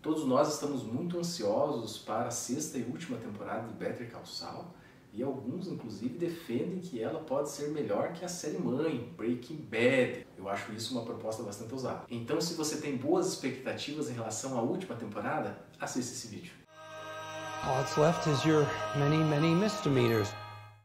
Todos nós estamos muito ansiosos para a sexta e última temporada de Better Call Saul, e alguns inclusive defendem que ela pode ser melhor que a série mãe, Breaking Bad. Eu acho isso uma proposta bastante ousada. Então, se você tem boas expectativas em relação à última temporada, assista esse vídeo. All that's left is your many misdemeanors.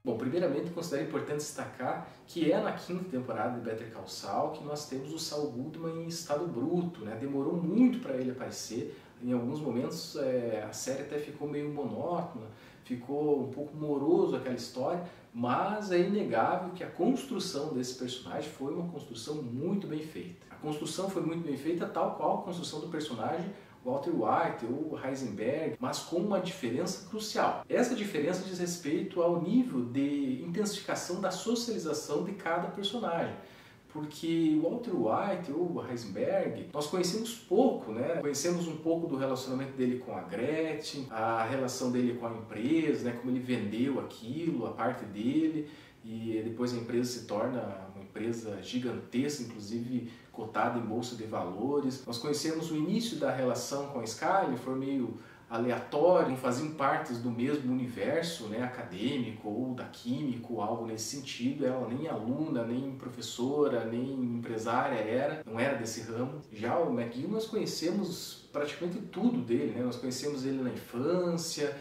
Bom, primeiramente considero importante destacar que é na quinta temporada de Better Call Saul que nós temos o Saul Goodman em estado bruto, né? Demorou muito para ele aparecer, em alguns momentos a série até ficou meio monótona, ficou um pouco moroso aquela história, mas é inegável que a construção desse personagem foi uma construção muito bem feita. A construção foi muito bem feita, tal qual a construção do personagem Walter White ou Heisenberg, mas com uma diferença crucial. Essa diferença diz respeito ao nível de intensificação da socialização de cada personagem. Porque Walter White ou Heisenberg, nós conhecemos pouco, né? Conhecemos um pouco do relacionamento dele com a Gretchen, a relação dele com a empresa, né? Como ele vendeu aquilo, a parte dele, e depois a empresa se torna uma empresa gigantesca, inclusive cotada em bolsa de valores. Nós conhecemos o início da relação com a Skyler, foi meio aleatório, não faziam partes do mesmo universo, né, acadêmico ou da química ou algo nesse sentido. Ela nem aluna, nem professora, nem empresária não era desse ramo. Já o McGill nós conhecemos praticamente tudo dele, né? Nós conhecemos ele na infância,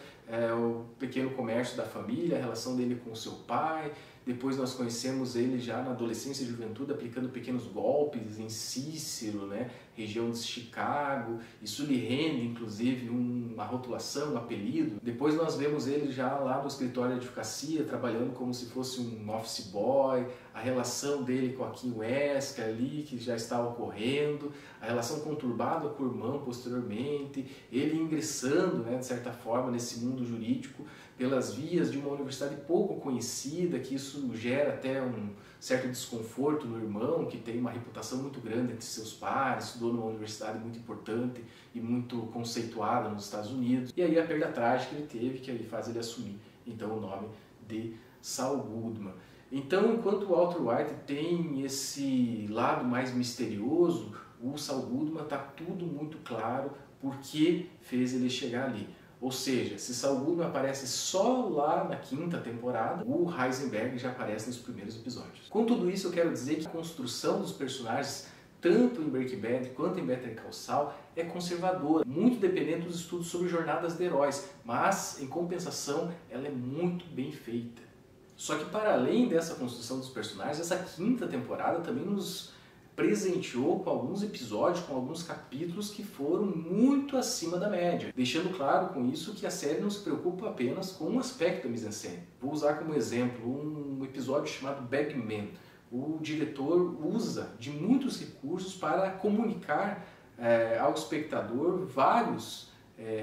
o pequeno comércio da família, a relação dele com o seu pai. Depois nós conhecemos ele já na adolescência e juventude aplicando pequenos golpes em Cícero, né, região de Chicago. Isso lhe rende inclusive uma rotulação, um apelido. Depois nós vemos ele já lá no escritório de advocacia, trabalhando como se fosse um office boy, a relação dele com a Kim Wesker ali, que já está ocorrendo, a relação conturbada com o irmão posteriormente, ele ingressando, né, de certa forma nesse mundo jurídico pelas vias de uma universidade pouco conhecida, que isso gera até um certo desconforto no irmão, que tem uma reputação muito grande entre seus pares, estudou numa universidade muito importante e muito conceituada nos Estados Unidos. E aí a perda trágica que ele teve, que aí faz ele assumir então o nome de Saul Goodman. Então, enquanto o Walter White tem esse lado mais misterioso, o Saul Goodman está tudo muito claro porque fez ele chegar ali. Ou seja, se Saul Goodman aparece só lá na quinta temporada, o Heisenberg já aparece nos primeiros episódios. Com tudo isso eu quero dizer que a construção dos personagens, tanto em Breaking Bad quanto em Better Call Saul, é conservadora, muito dependente dos estudos sobre jornadas de heróis, mas em compensação ela é muito bem feita. Só que para além dessa construção dos personagens, essa quinta temporada também nos presenteou com alguns episódios, com alguns capítulos que foram muito acima da média, deixando claro com isso que a série não se preocupa apenas com um aspecto da mise-en-scène. Vou usar como exemplo um episódio chamado Bagman. O diretor usa de muitos recursos para comunicar ao espectador vários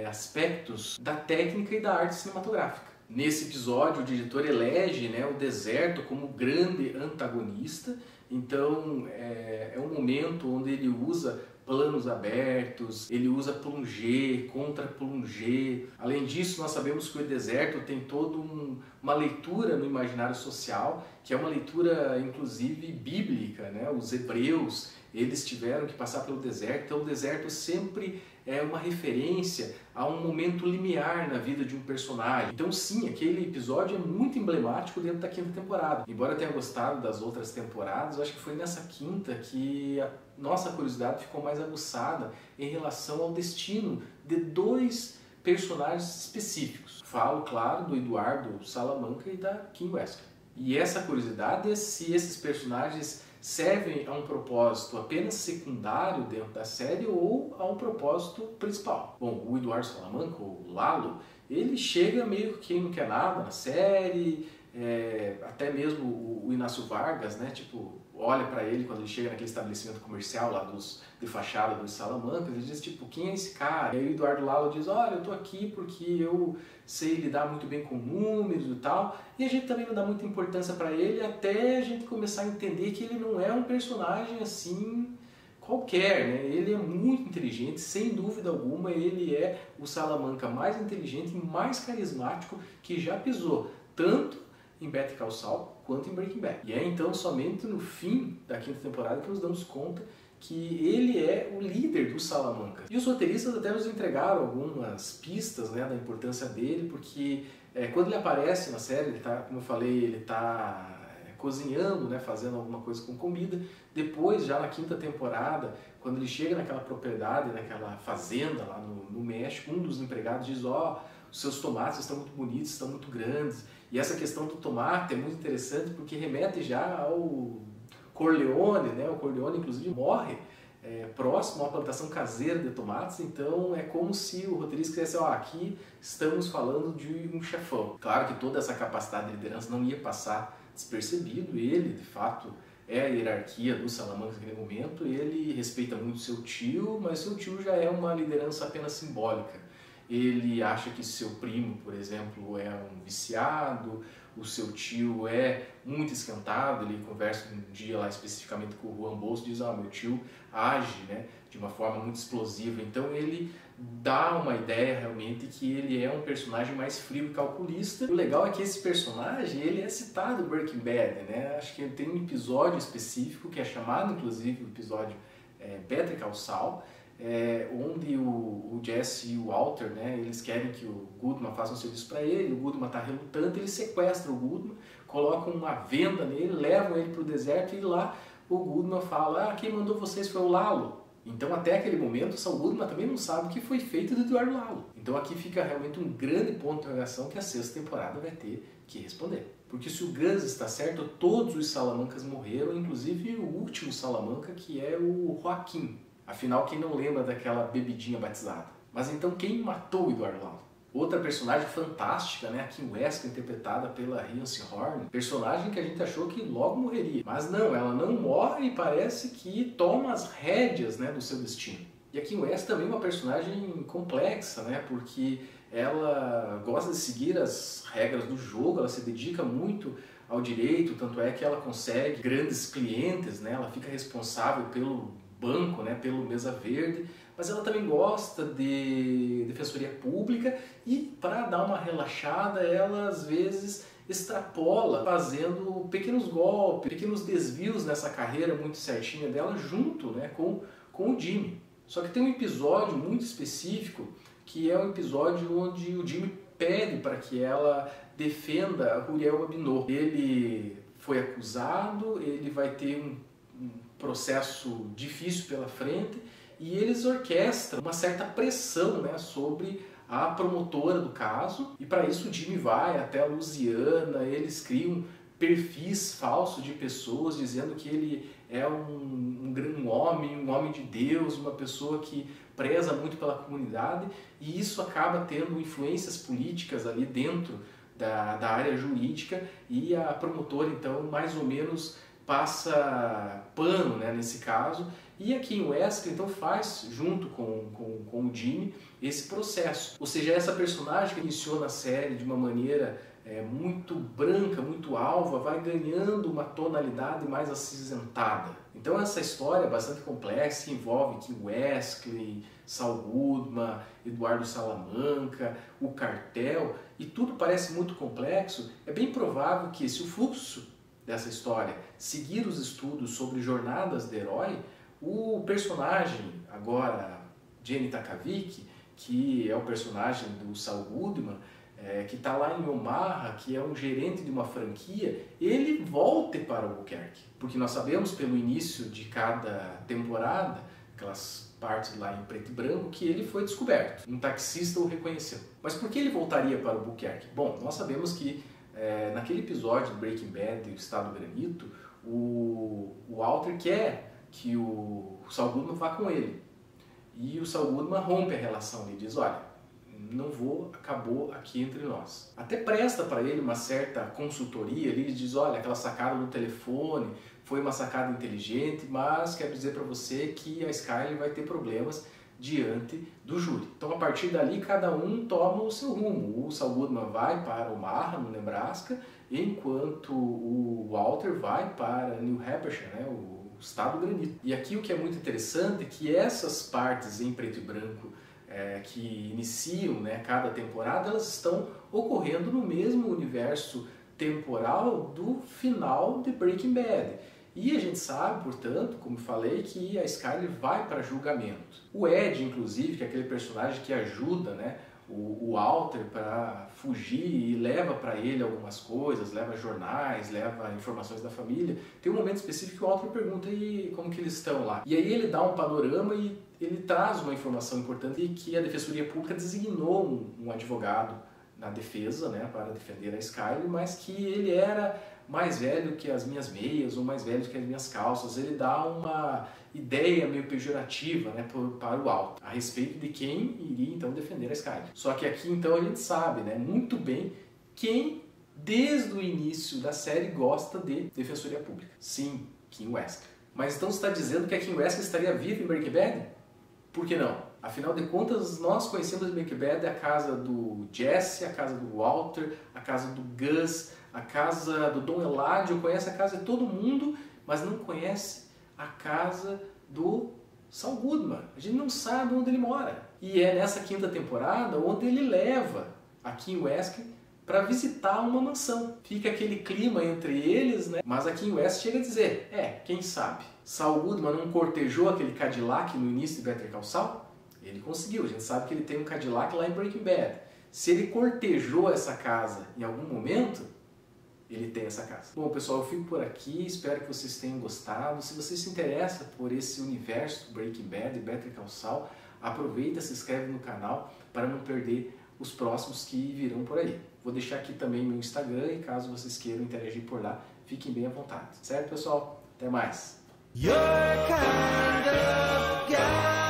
aspectos da técnica e da arte cinematográfica. Nesse episódio, o diretor elege, né, o deserto como grande antagonista. Então é um momento onde ele usa planos abertos, ele usa plongé, contra-plongé. Além disso, nós sabemos que o deserto tem toda uma leitura no imaginário social, que é uma leitura inclusive bíblica, né? Os hebreus, eles tiveram que passar pelo deserto, então o deserto sempre é uma referência a um momento limiar na vida de um personagem. Então sim, aquele episódio é muito emblemático dentro da quinta temporada. Embora eu tenha gostado das outras temporadas, eu acho que foi nessa quinta que a nossa curiosidade ficou mais aguçada em relação ao destino de dois personagens específicos. Falo, claro, do Eduardo Salamanca e da Kim Wesker. E essa curiosidade é se esses personagens servem a um propósito apenas secundário dentro da série ou a um propósito principal. Bom, o Eduardo Salamanca, o Lalo, ele chega meio que quem não quer nada na série, até mesmo o Inácio Vargas, né, tipo, olha para ele quando ele chega naquele estabelecimento comercial lá de fachada dos Salamanca, ele diz tipo, quem é esse cara? E aí o Eduardo Lalo diz, olha, eu tô aqui porque eu sei lidar muito bem com números e tal, e a gente também não dá muita importância para ele até a gente começar a entender que ele não é um personagem assim qualquer, né? Ele é muito inteligente, sem dúvida alguma, ele é o Salamanca mais inteligente e mais carismático que já pisou, tanto em Better Call Saul quanto em Breaking Bad. E é então somente no fim da quinta temporada que nos damos conta que ele é o líder do Salamanca. E os roteiristas até nos entregaram algumas pistas, né, da importância dele, porque quando ele aparece na série, ele tá, como eu falei, ele está cozinhando, né, fazendo alguma coisa com comida. Depois, já na 5ª temporada, quando ele chega naquela propriedade, naquela fazenda lá no México, um dos empregados diz: ó, os seus tomates estão muito bonitos, estão muito grandes. E essa questão do tomate é muito interessante porque remete já ao Corleone, né? O Corleone, inclusive, morre próximo a uma plantação caseira de tomates, então é como se o roteirista quisesse: ó, aqui estamos falando de um chefão. Claro que toda essa capacidade de liderança não ia passar despercebido. Ele, de fato, é a hierarquia do Salamanca naquele momento. Ele respeita muito seu tio, mas seu tio já é uma liderança apenas simbólica. Ele acha que seu primo, por exemplo, é um viciado, o seu tio é muito esquentado. Ele conversa um dia lá especificamente com o Juan Bosco e diz: meu tio age, né, de uma forma muito explosiva. Então ele dá uma ideia realmente que ele é um personagem mais frio e calculista. O legal é que esse personagem, ele é citado no Breaking Bad, né? Acho que ele tem um episódio específico que é chamado, inclusive, o episódio Better Call Saul, onde o Jesse e o Walter, né, eles querem que o Goodman faça um serviço para ele. O Goodman está relutante, eles sequestram o Goodman, colocam uma venda nele, levam ele para o deserto, e lá o Goodman fala: quem mandou vocês foi o Lalo. Então, até aquele momento, o Saul Goodman também não sabe o que foi feito do Eduardo Lalo. Então aqui fica realmente um grande ponto de interrogação que a 6ª temporada vai ter que responder. Porque se o Gus está certo, todos os Salamancas morreram, inclusive o último Salamanca, que é o Joaquim. Afinal, quem não lembra daquela bebidinha batizada? Mas então, quem matou o Eduardo Lalo? Outra personagem fantástica, né, a Kim Wesker, interpretada pela Riance Horn, personagem que a gente achou que logo morreria. Mas não, ela não morre e parece que toma as rédeas, né, do seu destino. E a Kim Wesker também é uma personagem complexa, né, porque ela gosta de seguir as regras do jogo, ela se dedica muito ao direito, tanto é que ela consegue grandes clientes, né, ela fica responsável pelo banco, né, pelo Mesa Verde, mas ela também gosta de defensoria pública, e para dar uma relaxada, ela às vezes extrapola, fazendo pequenos golpes, pequenos desvios nessa carreira muito certinha dela, junto, né, com o Jimmy. Só que tem um episódio muito específico, que é um episódio onde o Jimmy pede para que ela defenda a Uriel Babinot. Ele foi acusado, ele vai ter um processo difícil pela frente, e eles orquestram uma certa pressão, né, sobre a promotora do caso, e para isso o Jimmy vai até a Louisiana. Eles criam perfis falsos de pessoas dizendo que ele é um homem de Deus, uma pessoa que preza muito pela comunidade, e isso acaba tendo influências políticas ali dentro da área jurídica, e a promotora então mais ou menos passa pano, né, nesse caso, e aqui em Wesker então faz, junto com o Jimmy, esse processo. Ou seja, essa personagem que iniciou na série de uma maneira muito branca, muito alva, vai ganhando uma tonalidade mais acinzentada. Então essa história é bastante complexa, que envolve Kim Wesley, Saul Goodman, Eduardo Salamanca, o cartel, e tudo parece muito complexo. É bem provável que, se o fluxo dessa história seguir os estudos sobre jornadas de herói, o personagem, agora Jenny Takavik, que é o personagem do Saul Goodman, que está lá em Omaha, que é um gerente de uma franquia, ele volte para Albuquerque. Porque nós sabemos pelo início de cada temporada, aquelas partes lá em preto e branco, que ele foi descoberto. Um taxista o reconheceu. Mas por que ele voltaria para Albuquerque? Bom, nós sabemos que naquele episódio do Breaking Bad, o Estado Granito, o Walter quer que o Saul Goodman vá com ele. E o Saul Goodman rompe a relação. Ele diz: olha, não vou, acabou aqui entre nós. Até presta para ele uma certa consultoria. Ele diz: olha, aquela sacada do telefone foi uma sacada inteligente, mas quero dizer para você que a Skyler vai ter problemas diante do júri. Então, a partir dali, cada um toma o seu rumo. O Saul Goodman vai para Omaha, no Nebraska, enquanto o Walter vai para New Hampshire, né, o Estado Granito. E aqui o que é muito interessante é que essas partes em preto e branco que iniciam, né, cada temporada, elas estão ocorrendo no mesmo universo temporal do final de Breaking Bad. E a gente sabe, portanto, como falei, que a Skyler vai para julgamento. O Ed, inclusive, que é aquele personagem que ajuda, né, o Walter para fugir e leva para ele algumas coisas, leva jornais, leva informações da família. Tem um momento específico que o Walter pergunta e como que eles estão lá. E aí ele dá um panorama e ele traz uma informação importante que a Defensoria Pública designou um advogado na defesa, né, para defender a Skyler, mas que ele era mais velho que as minhas meias ou mais velho que as minhas calças. Ele dá uma ideia meio pejorativa, né, para o Walter a respeito de quem iria então defender a Skyler. Só que aqui então a gente sabe, né, muito bem quem desde o início da série gosta de Defensoria Pública. Sim, Kim Wesker. Mas então você está dizendo que a Kim Wesker estaria viva em Breaking Bad? Por que não? Afinal de contas, nós conhecemos Breaking Bad a casa do Jesse, a casa do Walter, a casa do Gus, a casa do Don Eladio, conhece a casa de todo mundo, mas não conhece a casa do Saul Goodman. A gente não sabe onde ele mora. E é nessa quinta temporada onde ele leva a Kim Wesker para visitar uma mansão. Fica aquele clima entre eles, né? Mas a Kim Wesker chega a dizer, quem sabe? Saul Goodman não cortejou aquele Cadillac no início de Better Call Saul? Ele conseguiu, a gente sabe que ele tem um Cadillac lá em Breaking Bad. Se ele cortejou essa casa em algum momento, ele tem essa casa. Bom, pessoal, eu fico por aqui, espero que vocês tenham gostado. Se você se interessa por esse universo Breaking Bad e Better Call Saul, aproveita, se inscreve no canal para não perder os próximos que virão por aí. Vou deixar aqui também meu Instagram e caso vocês queiram interagir por lá, fiquem bem à vontade. Certo, pessoal? Até mais! You're kind of guy.